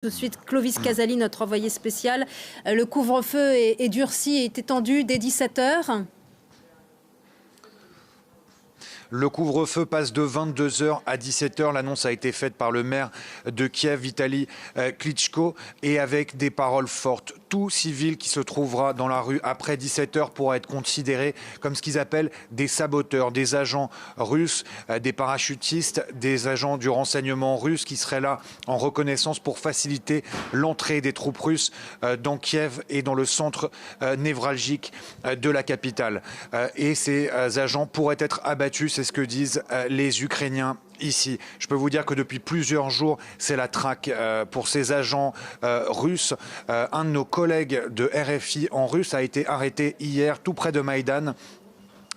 Tout de suite, Clovis Casali, notre envoyé spécial. Le couvre-feu est durci et est étendu dès 17h. Le couvre-feu passe de 22h à 17h. L'annonce a été faite par le maire de Kiev, Vitali Klitschko, et avec des paroles fortes. Tout civil qui se trouvera dans la rue après 17h pourra être considéré comme ce qu'ils appellent des saboteurs, des agents russes, des parachutistes, des agents du renseignement russe qui seraient là en reconnaissance pour faciliter l'entrée des troupes russes dans Kiev et dans le centre névralgique de la capitale. Et ces agents pourraient être abattus. C'est ce que disent les Ukrainiens ici. Je peux vous dire que depuis plusieurs jours, c'est la traque pour ces agents russes. Un de nos collègues de RFI en russe a été arrêté hier tout près de Maïdan.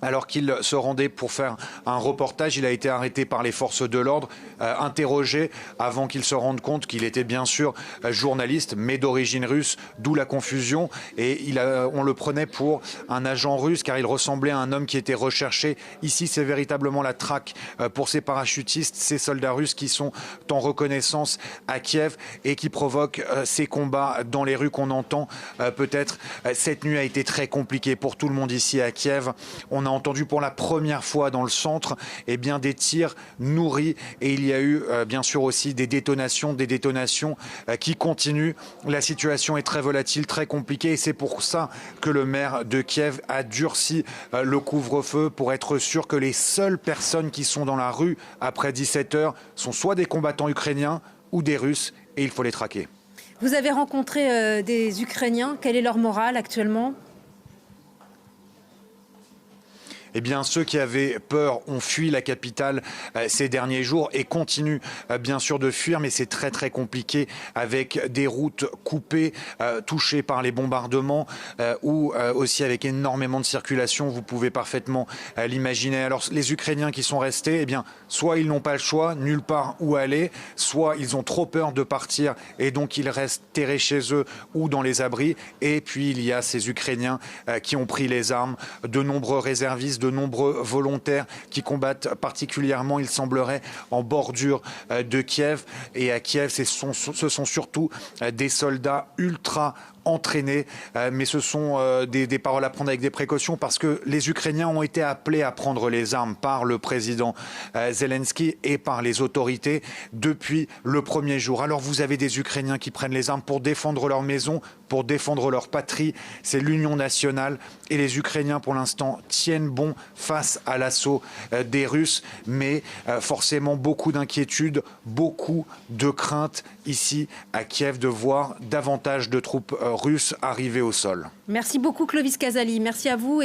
Alors qu'il se rendait pour faire un reportage, il a été arrêté par les forces de l'ordre, interrogé avant qu'il se rende compte qu'il était bien sûr journaliste, mais d'origine russe, d'où la confusion. Et on le prenait pour un agent russe car il ressemblait à un homme qui était recherché. Ici, c'est véritablement la traque pour ces parachutistes, ces soldats russes qui sont en reconnaissance à Kiev et qui provoquent ces combats dans les rues qu'on entend. Peut-être cette nuit a été très compliquée pour tout le monde ici à Kiev. On a entendu pour la première fois dans le centre des tirs nourris et il y a eu bien sûr aussi des détonations qui continuent. La situation est très volatile, très compliquée et c'est pour ça que le maire de Kiev a durci le couvre-feu pour être sûr que les seules personnes qui sont dans la rue après 17h sont soit des combattants ukrainiens ou des Russes et il faut les traquer. Vous avez rencontré des Ukrainiens. Quelle est leur morale actuellement ? Eh bien, ceux qui avaient peur ont fui la capitale ces derniers jours et continuent bien sûr de fuir, mais c'est très très compliqué avec des routes coupées, touchées par les bombardements ou aussi avec énormément de circulation. Vous pouvez parfaitement l'imaginer. Alors, les Ukrainiens qui sont restés, eh bien, soit ils n'ont pas le choix, nulle part où aller, soit ils ont trop peur de partir et donc ils restent terrés chez eux ou dans les abris. Et puis, il y a ces Ukrainiens qui ont pris les armes, de nombreux réservistes, de nombreux volontaires qui combattent particulièrement, il semblerait, en bordure de Kiev. Et à Kiev, ce sont surtout des soldats ultra entraînés, mais ce sont des paroles à prendre avec des précautions parce que les Ukrainiens ont été appelés à prendre les armes par le président Zelensky et par les autorités depuis le premier jour. Alors vous avez des Ukrainiens qui prennent les armes pour défendre leur maison, pour défendre leur patrie. C'est l'union nationale et les Ukrainiens pour l'instant tiennent bon face à l'assaut des Russes, mais forcément beaucoup d'inquiétudes, beaucoup de craintes ici à Kiev de voir davantage de troupes russes arriver au sol. Merci beaucoup Clovis Casali, merci à vous.